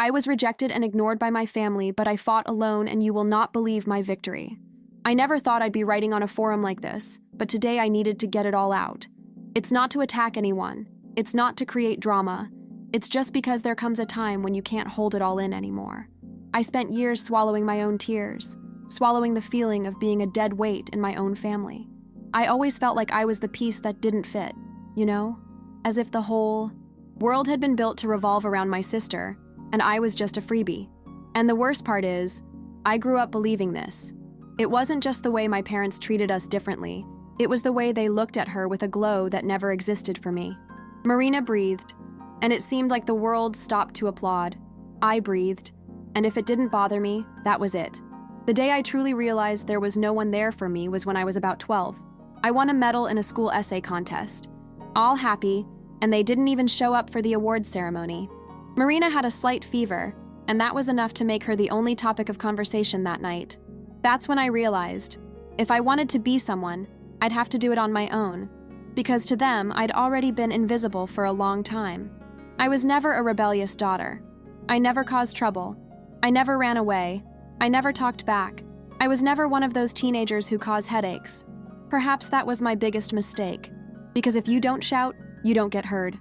I was rejected and ignored by my family, but I fought alone, and you will not believe my victory. I never thought I'd be writing on a forum like this, but today I needed to get it all out. It's not to attack anyone. It's not to create drama. It's just because there comes a time when you can't hold it all in anymore. I spent years swallowing my own tears, swallowing the feeling of being a dead weight in my own family. I always felt like I was the piece that didn't fit, you know? As if the whole world had been built to revolve around my sister, and I was just a freebie. And the worst part is, I grew up believing this. It wasn't just the way my parents treated us differently, it was the way they looked at her with a glow that never existed for me. Marina breathed, and it seemed like the world stopped to applaud. I breathed, and if it didn't bother me, that was it. The day I truly realized there was no one there for me was when I was about 12. I won a medal in a school essay contest. All happy, and they didn't even show up for the awards ceremony. Marina had a slight fever, and that was enough to make her the only topic of conversation that night. That's when I realized, if I wanted to be someone, I'd have to do it on my own, because to them, I'd already been invisible for a long time. I was never a rebellious daughter. I never caused trouble. I never ran away. I never talked back. I was never one of those teenagers who cause headaches. Perhaps that was my biggest mistake, because if you don't shout, you don't get heard.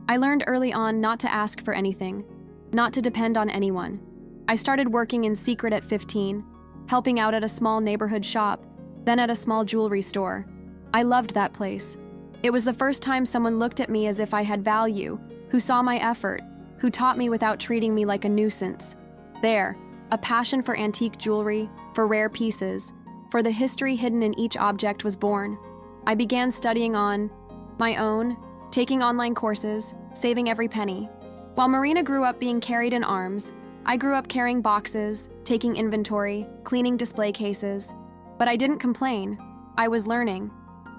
I learned early on not to ask for anything, not to depend on anyone. I started working in secret at 15, helping out at a small neighborhood shop, then at a small jewelry store. I loved that place. It was the first time someone looked at me as if I had value, who saw my effort, who taught me without treating me like a nuisance. There, a passion for antique jewelry, for rare pieces, for the history hidden in each object was born. I began studying on my own, taking online courses, saving every penny. While Marina grew up being carried in arms, I grew up carrying boxes, taking inventory, cleaning display cases. But I didn't complain. I was learning.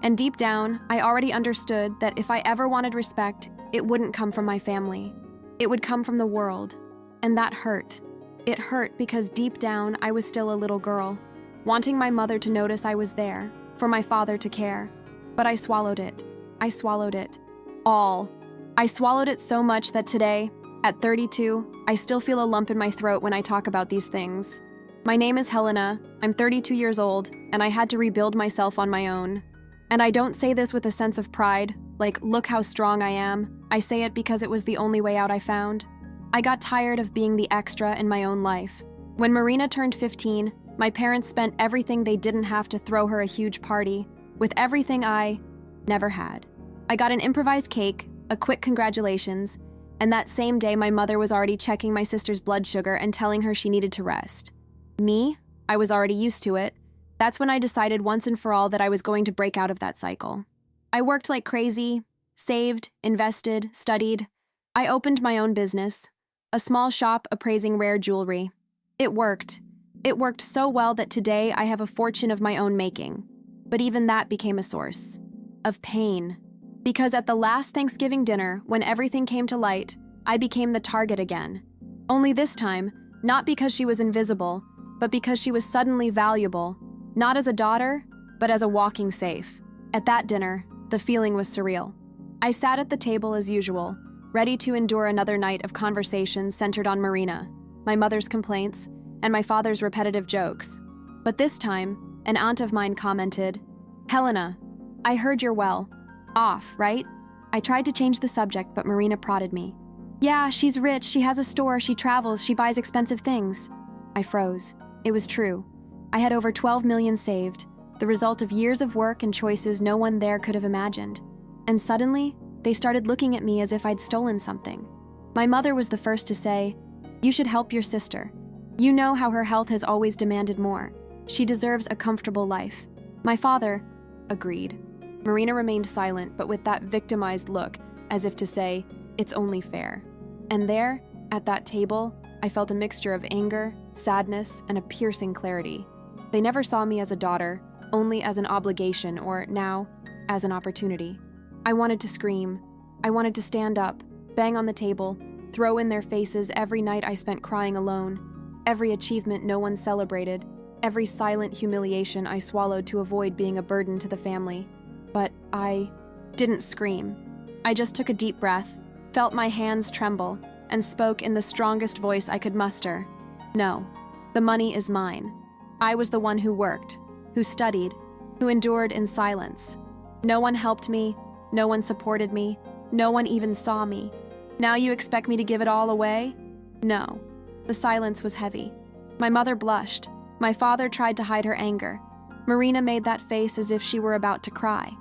And deep down, I already understood that if I ever wanted respect, it wouldn't come from my family. It would come from the world. And that hurt. It hurt because deep down, I was still a little girl, wanting my mother to notice I was there, for my father to care. But I swallowed it. I swallowed it. All. I swallowed it so much that today, at 32, I still feel a lump in my throat when I talk about these things. My name is Helena, I'm 32 years old, and I had to rebuild myself on my own. And I don't say this with a sense of pride, like, look how strong I am. I say it because it was the only way out I found. I got tired of being the extra in my own life. When Marina turned 15, my parents spent everything they didn't have to throw her a huge party, with everything I never had. I got an improvised cake, a quick congratulations, and that same day my mother was already checking my sister's blood sugar and telling her she needed to rest. Me? I was already used to it. That's when I decided once and for all that I was going to break out of that cycle. I worked like crazy, saved, invested, studied. I opened my own business, a small shop appraising rare jewelry. It worked. It worked so well that today I have a fortune of my own making. But even that became a source of pain. Because at the last Thanksgiving dinner, when everything came to light, I became the target again. Only this time, not because she was invisible, but because she was suddenly valuable, not as a daughter, but as a walking safe. At that dinner, the feeling was surreal. I sat at the table as usual, ready to endure another night of conversations centered on Marina, my mother's complaints, and my father's repetitive jokes. But this time, an aunt of mine commented, "Helena, I heard you're well. Off, right?" I tried to change the subject, but Marina prodded me. "Yeah, she's rich, she has a store, she travels, she buys expensive things." I froze. It was true. I had over 12 million saved, the result of years of work and choices no one there could have imagined. And suddenly, they started looking at me as if I'd stolen something. My mother was the first to say, "You should help your sister. You know how her health has always demanded more. She deserves a comfortable life." My father agreed. Marina remained silent, but with that victimized look, as if to say, "It's only fair." And there, at that table, I felt a mixture of anger, sadness, and a piercing clarity. They never saw me as a daughter, only as an obligation, or now, as an opportunity. I wanted to scream. I wanted to stand up, bang on the table, throw in their faces every night I spent crying alone, every achievement no one celebrated, every silent humiliation I swallowed to avoid being a burden to the family. But I didn't scream. I just took a deep breath, felt my hands tremble, and spoke in the strongest voice I could muster. No, the money is mine. I was the one who worked, who studied, who endured in silence. No one helped me, no one supported me, no one even saw me. Now you expect me to give it all away? No. The silence was heavy. My mother blushed. My father tried to hide her anger. Marina made that face as if she were about to cry.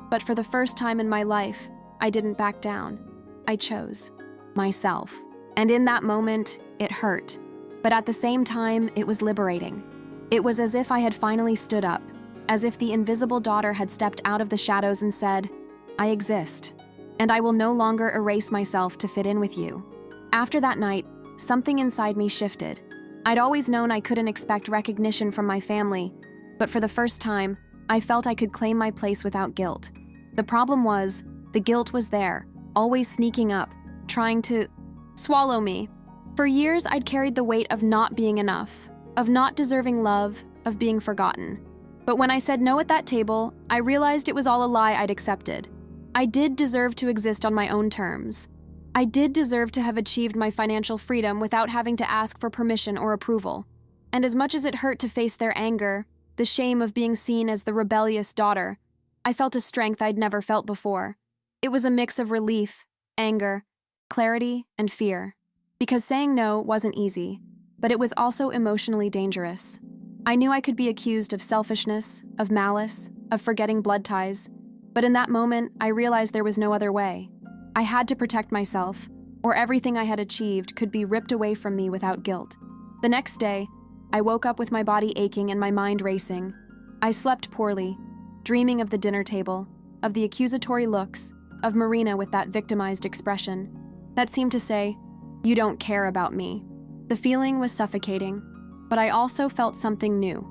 But for the first time in my life, I didn't back down. I chose myself. And in that moment, it hurt. But at the same time, it was liberating. It was as if I had finally stood up, as if the invisible daughter had stepped out of the shadows and said, I exist, and I will no longer erase myself to fit in with you. After that night, something inside me shifted. I'd always known I couldn't expect recognition from my family, but for the first time, I felt I could claim my place without guilt. The problem was, the guilt was there, always sneaking up, trying to swallow me. For years, I'd carried the weight of not being enough, of not deserving love, of being forgotten. But when I said no at that table, I realized it was all a lie I'd accepted. I did deserve to exist on my own terms. I did deserve to have achieved my financial freedom without having to ask for permission or approval. And as much as it hurt to face their anger, the shame of being seen as the rebellious daughter, I felt a strength I'd never felt before. It was a mix of relief, anger, clarity, and fear. Because saying no wasn't easy, but it was also emotionally dangerous. I knew I could be accused of selfishness, of malice, of forgetting blood ties, but in that moment, I realized there was no other way. I had to protect myself, or everything I had achieved could be ripped away from me without guilt. The next day, I woke up with my body aching and my mind racing. I slept poorly, dreaming of the dinner table, of the accusatory looks, of Marina with that victimized expression that seemed to say, "You don't care about me." The feeling was suffocating, but I also felt something new,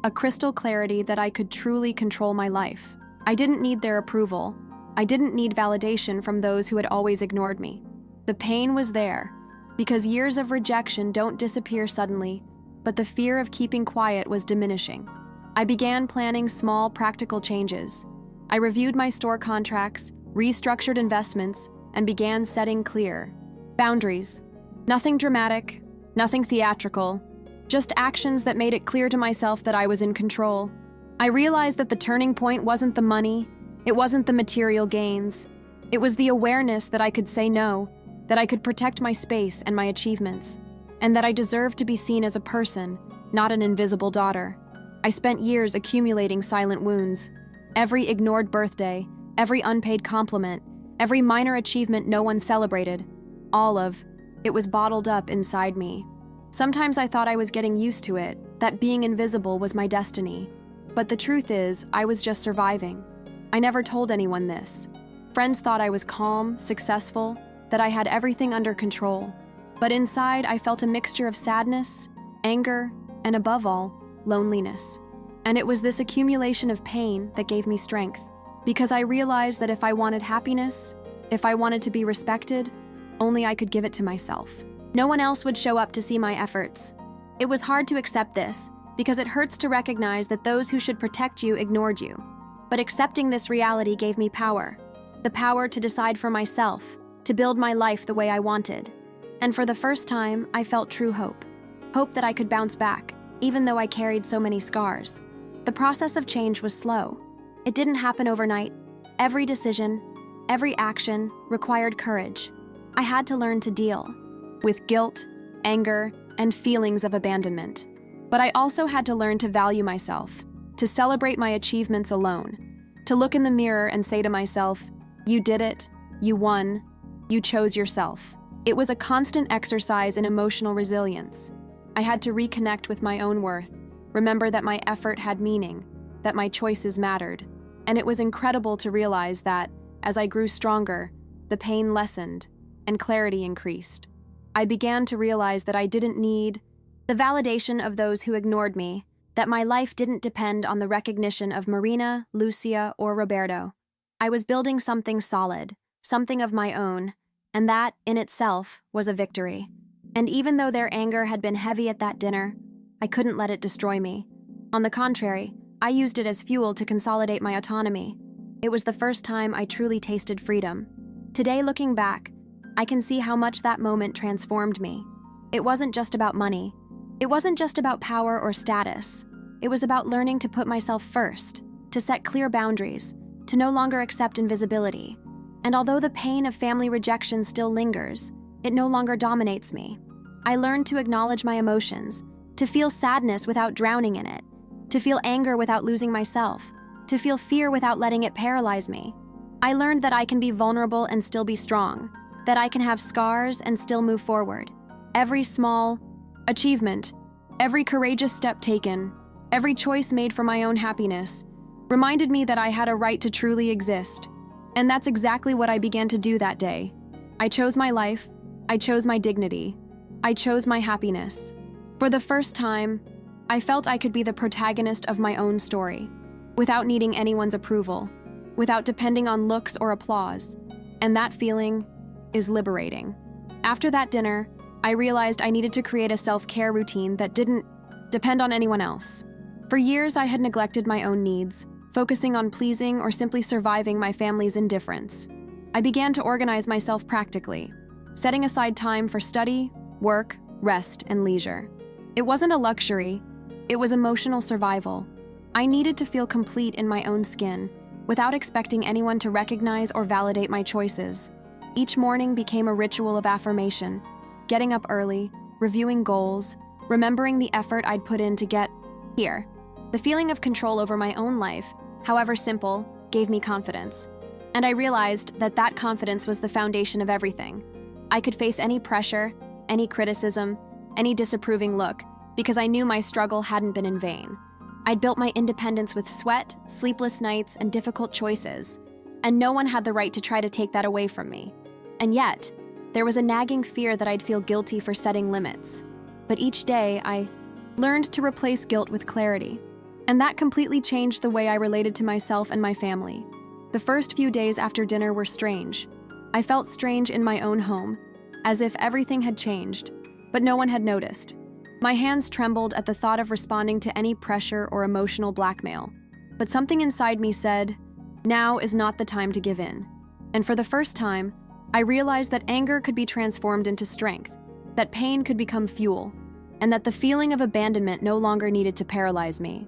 a crystal clarity that I could truly control my life. I didn't need their approval. I didn't need validation from those who had always ignored me. The pain was there, because years of rejection don't disappear suddenly, but the fear of keeping quiet was diminishing. I began planning small, practical changes. I reviewed my store contracts, restructured investments, and began setting clear boundaries. Nothing dramatic, nothing theatrical, just actions that made it clear to myself that I was in control. I realized that the turning point wasn't the money, it wasn't the material gains. It was the awareness that I could say no, that I could protect my space and my achievements, and that I deserved to be seen as a person, not an invisible daughter. I spent years accumulating silent wounds. Every ignored birthday, every unpaid compliment, every minor achievement no one celebrated, all of it was bottled up inside me. Sometimes I thought I was getting used to it, that being invisible was my destiny. But the truth is, I was just surviving. I never told anyone this. Friends thought I was calm, successful, that I had everything under control. But inside, I felt a mixture of sadness, anger, and above all, loneliness. And it was this accumulation of pain that gave me strength, because I realized that if I wanted happiness, if I wanted to be respected, only I could give it to myself. No one else would show up to see my efforts. It was hard to accept this, because it hurts to recognize that those who should protect you ignored you. But accepting this reality gave me power. The power to decide for myself, to build my life the way I wanted. And for the first time, I felt true hope. Hope that I could bounce back, even though I carried so many scars. The process of change was slow. It didn't happen overnight. Every decision, every action required courage. I had to learn to deal with guilt, anger, and feelings of abandonment. But I also had to learn to value myself, to celebrate my achievements alone, to look in the mirror and say to myself, "You did it, you won, you chose yourself." It was a constant exercise in emotional resilience. I had to reconnect with my own worth, remember that my effort had meaning, that my choices mattered. And it was incredible to realize that, as I grew stronger, the pain lessened and clarity increased. I began to realize that I didn't need the validation of those who ignored me, that my life didn't depend on the recognition of Marina, Lucia, or Roberto. I was building something solid, something of my own, and that, in itself, was a victory. And even though their anger had been heavy at that dinner, I couldn't let it destroy me. On the contrary, I used it as fuel to consolidate my autonomy. It was the first time I truly tasted freedom. Today, looking back, I can see how much that moment transformed me. It wasn't just about money. It wasn't just about power or status. It was about learning to put myself first, to set clear boundaries, to no longer accept invisibility. And although the pain of family rejection still lingers, it no longer dominates me. I learned to acknowledge my emotions, to feel sadness without drowning in it, to feel anger without losing myself, to feel fear without letting it paralyze me. I learned that I can be vulnerable and still be strong, that I can have scars and still move forward. Every small achievement, every courageous step taken, every choice made for my own happiness, reminded me that I had a right to truly exist. And that's exactly what I began to do that day. I chose my life, I chose my dignity, I chose my happiness. For the first time, I felt I could be the protagonist of my own story, without needing anyone's approval, without depending on looks or applause. And that feeling is liberating. After that dinner, I realized I needed to create a self-care routine that didn't depend on anyone else. For years, I had neglected my own needs, focusing on pleasing or simply surviving my family's indifference. I began to organize myself practically, setting aside time for study, work, rest, and leisure. It wasn't a luxury, it was emotional survival. I needed to feel complete in my own skin, without expecting anyone to recognize or validate my choices. Each morning became a ritual of affirmation, getting up early, reviewing goals, remembering the effort I'd put in to get here. The feeling of control over my own life, however simple, gave me confidence. And I realized that that confidence was the foundation of everything. I could face any pressure, any criticism, any disapproving look, because I knew my struggle hadn't been in vain. I'd built my independence with sweat, sleepless nights, and difficult choices, and no one had the right to try to take that away from me. And yet, there was a nagging fear that I'd feel guilty for setting limits. But each day, I learned to replace guilt with clarity. And that completely changed the way I related to myself and my family. The first few days after dinner were strange. I felt strange in my own home, as if everything had changed, but no one had noticed. My hands trembled at the thought of responding to any pressure or emotional blackmail. But something inside me said, now is not the time to give in. And for the first time, I realized that anger could be transformed into strength, that pain could become fuel, and that the feeling of abandonment no longer needed to paralyze me.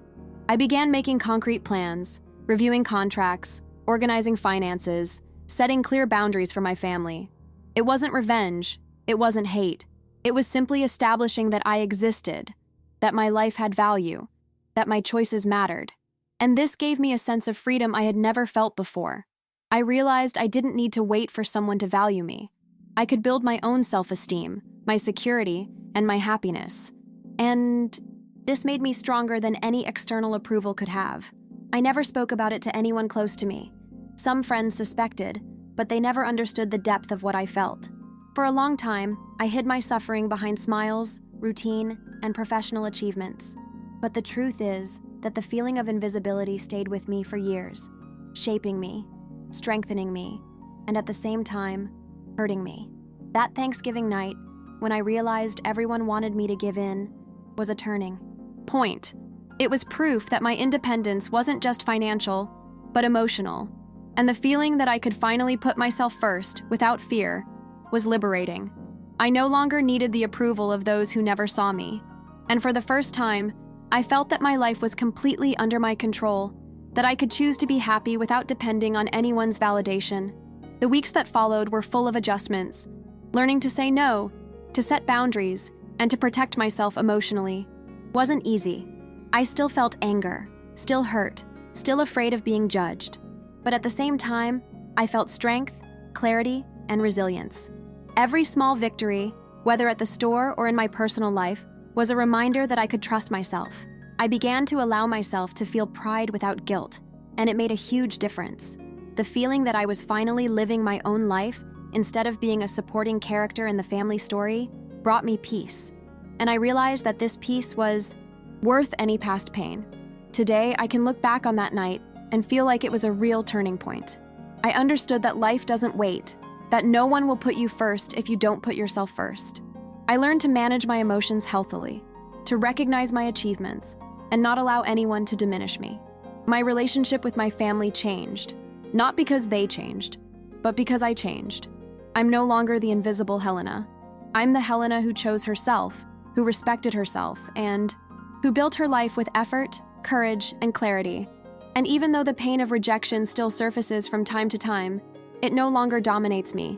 I began making concrete plans, reviewing contracts, organizing finances, setting clear boundaries for my family. It wasn't revenge, it wasn't hate. It was simply establishing that I existed, that my life had value, that my choices mattered. And this gave me a sense of freedom I had never felt before. I realized I didn't need to wait for someone to value me. I could build my own self-esteem, my security, and my happiness. And this made me stronger than any external approval could have. I never spoke about it to anyone close to me. Some friends suspected, but they never understood the depth of what I felt. For a long time, I hid my suffering behind smiles, routine, and professional achievements. But the truth is that the feeling of invisibility stayed with me for years, shaping me, strengthening me, and at the same time, hurting me. That Thanksgiving night, when I realized everyone wanted me to give in, was a turning point. It was proof that my independence wasn't just financial, but emotional. And the feeling that I could finally put myself first, without fear, was liberating. I no longer needed the approval of those who never saw me. And for the first time, I felt that my life was completely under my control, that I could choose to be happy without depending on anyone's validation. The weeks that followed were full of adjustments, learning to say no, to set boundaries, and to protect myself emotionally. Wasn't easy. I still felt anger, still hurt, still afraid of being judged. But at the same time, I felt strength, clarity, and resilience. Every small victory, whether at the store or in my personal life, was a reminder that I could trust myself. I began to allow myself to feel pride without guilt, and it made a huge difference. The feeling that I was finally living my own life, instead of being a supporting character in the family story, brought me peace. And I realized that this peace was worth any past pain. Today, I can look back on that night and feel like it was a real turning point. I understood that life doesn't wait, that no one will put you first if you don't put yourself first. I learned to manage my emotions healthily, to recognize my achievements, and not allow anyone to diminish me. My relationship with my family changed, not because they changed, but because I changed. I'm no longer the invisible Helena. I'm the Helena who chose herself, who respected herself, and who built her life with effort, courage, and clarity. And even though the pain of rejection still surfaces from time to time, it no longer dominates me.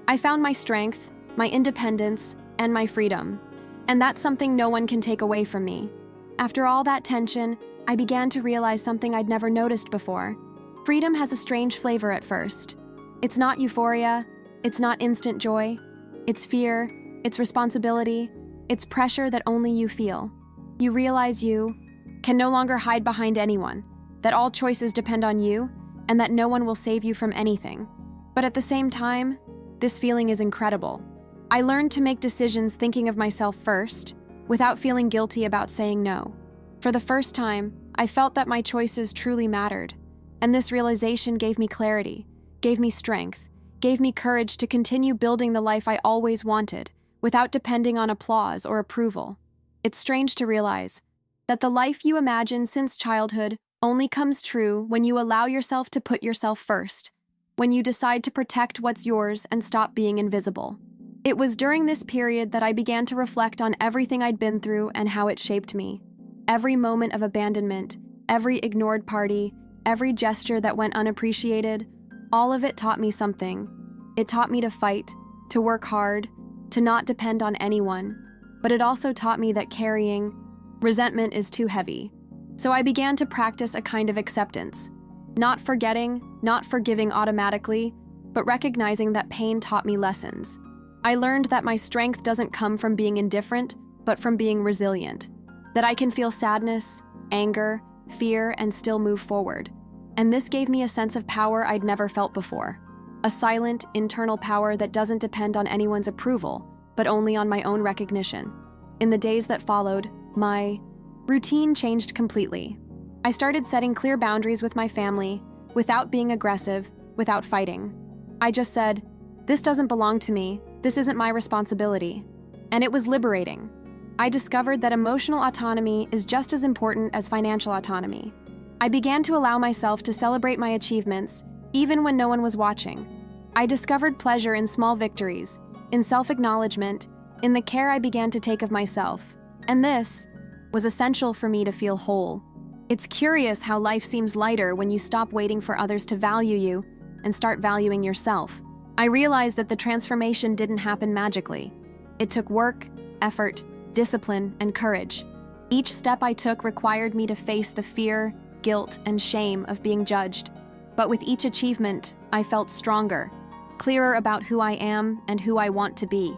I found my strength, my independence, and my freedom. And that's something no one can take away from me. After all that tension, I began to realize something I'd never noticed before. Freedom has a strange flavor at first. It's not euphoria, it's not instant joy. It's fear, it's responsibility, it's pressure that only you feel. You realize you can no longer hide behind anyone, that all choices depend on you, and that no one will save you from anything. But at the same time, this feeling is incredible. I learned to make decisions thinking of myself first, without feeling guilty about saying no. For the first time, I felt that my choices truly mattered, and this realization gave me clarity, gave me strength, gave me courage to continue building the life I always wanted, without depending on applause or approval. It's strange to realize that the life you imagine since childhood only comes true when you allow yourself to put yourself first, when you decide to protect what's yours and stop being invisible. It was during this period that I began to reflect on everything I'd been through and how it shaped me. Every moment of abandonment, every ignored party, every gesture that went unappreciated, all of it taught me something. It taught me to fight, to work hard, to not depend on anyone. But it also taught me that carrying resentment is too heavy. So I began to practice a kind of acceptance. Not forgetting, not forgiving automatically, but recognizing that pain taught me lessons. I learned that my strength doesn't come from being indifferent, but from being resilient. That I can feel sadness, anger, fear, and still move forward. And this gave me a sense of power I'd never felt before. A silent, internal power that doesn't depend on anyone's approval, but only on my own recognition. In the days that followed, my routine changed completely. I started setting clear boundaries with my family, without being aggressive, without fighting. I just said, "This doesn't belong to me, this isn't my responsibility." And it was liberating. I discovered that emotional autonomy is just as important as financial autonomy. I began to allow myself to celebrate my achievements, even when no one was watching. I discovered pleasure in small victories, in self-acknowledgement, in the care I began to take of myself. And this was essential for me to feel whole. It's curious how life seems lighter when you stop waiting for others to value you and start valuing yourself. I realized that the transformation didn't happen magically. It took work, effort, discipline, and courage. Each step I took required me to face the fear, guilt, and shame of being judged. But with each achievement, I felt stronger, clearer about who I am and who I want to be.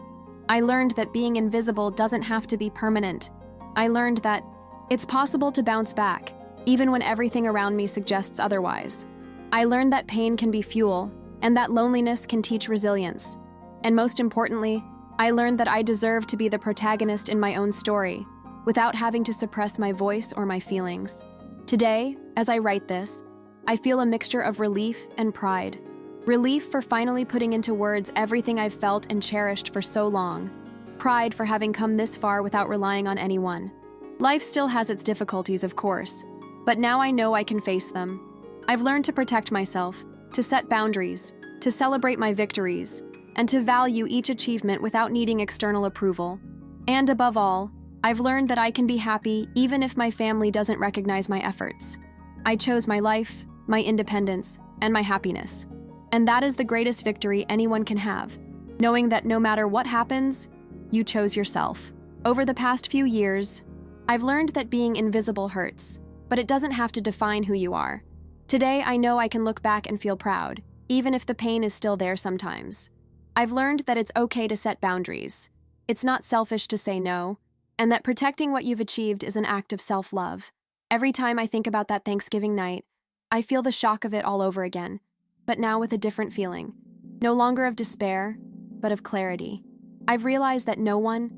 I learned that being invisible doesn't have to be permanent. I learned that it's possible to bounce back, even when everything around me suggests otherwise. I learned that pain can be fuel, and that loneliness can teach resilience. And most importantly, I learned that I deserve to be the protagonist in my own story, without having to suppress my voice or my feelings. Today, as I write this, I feel a mixture of relief and pride. Relief for finally putting into words everything I've felt and cherished for so long. Pride for having come this far without relying on anyone. Life still has its difficulties, of course, but now I know I can face them. I've learned to protect myself, to set boundaries, to celebrate my victories, and to value each achievement without needing external approval. And above all, I've learned that I can be happy even if my family doesn't recognize my efforts. I chose my life, my independence, and my happiness. And that is the greatest victory anyone can have, knowing that no matter what happens, you chose yourself. Over the past few years, I've learned that being invisible hurts, but it doesn't have to define who you are. Today, I know I can look back and feel proud, even if the pain is still there sometimes. I've learned that it's okay to set boundaries. It's not selfish to say no, and that protecting what you've achieved is an act of self-love. Every time I think about that Thanksgiving night, I feel the shock of it all over again, but now with a different feeling. No longer of despair, but of clarity. I've realized that no one,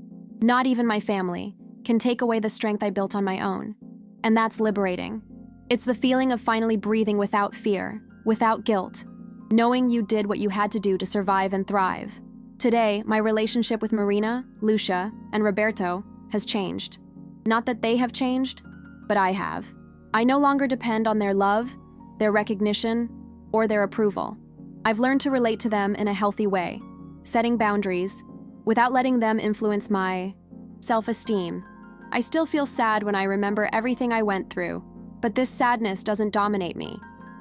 not even my family, can take away the strength I built on my own. And that's liberating. It's the feeling of finally breathing without fear, without guilt, knowing you did what you had to do to survive and thrive. Today, my relationship with Marina, Lucia, and Roberto has changed. Not that they have changed, but I have. I no longer depend on their love, their recognition, or their approval. I've learned to relate to them in a healthy way, setting boundaries, without letting them influence my self-esteem. I still feel sad when I remember everything I went through, but this sadness doesn't dominate me.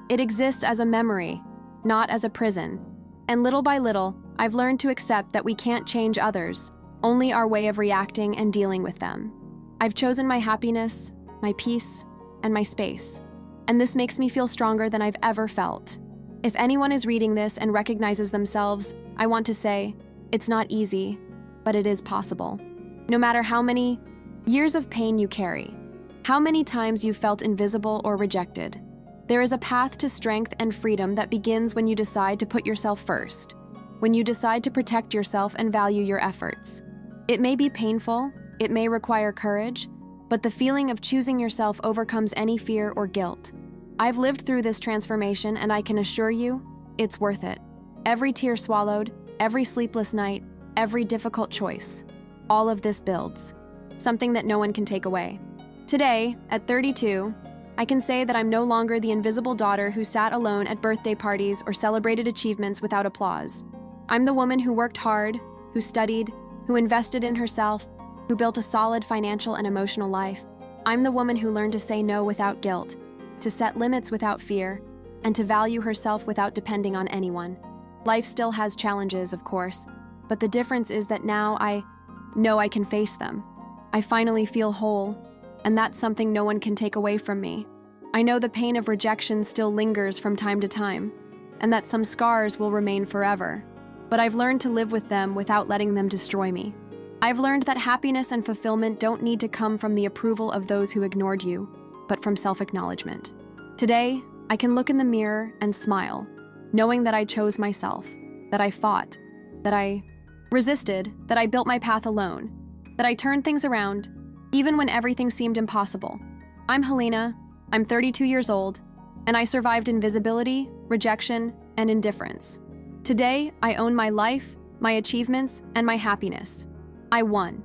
It exists as a memory, not as a prison. And little by little, I've learned to accept that we can't change others, only our way of reacting and dealing with them. I've chosen my happiness, my peace, and my space. And this makes me feel stronger than I've ever felt. If anyone is reading this and recognizes themselves, I want to say, it's not easy, but it is possible. No matter how many years of pain you carry, how many times you felt invisible or rejected, there is a path to strength and freedom that begins when you decide to put yourself first, when you decide to protect yourself and value your efforts. It may be painful, it may require courage, but the feeling of choosing yourself overcomes any fear or guilt. I've lived through this transformation, and I can assure you, it's worth it. Every tear swallowed, every sleepless night, every difficult choice. All of this builds something that no one can take away. Today, at 32, I can say that I'm no longer the invisible daughter who sat alone at birthday parties or celebrated achievements without applause. I'm the woman who worked hard, who studied, who invested in herself, who built a solid financial and emotional life. I'm the woman who learned to say no without guilt, to set limits without fear, and to value herself without depending on anyone. Life still has challenges, of course, but the difference is that now I know I can face them. I finally feel whole, and that's something no one can take away from me. I know the pain of rejection still lingers from time to time, and that some scars will remain forever, but I've learned to live with them without letting them destroy me. I've learned that happiness and fulfillment don't need to come from the approval of those who ignored you, but from self-acknowledgement. Today, I can look in the mirror and smile, knowing that I chose myself, that I fought, that I resisted, that I built my path alone, that I turned things around, even when everything seemed impossible. I'm Helena, I'm 32 years old, and I survived invisibility, rejection, and indifference. Today, I own my life, my achievements, and my happiness. I won.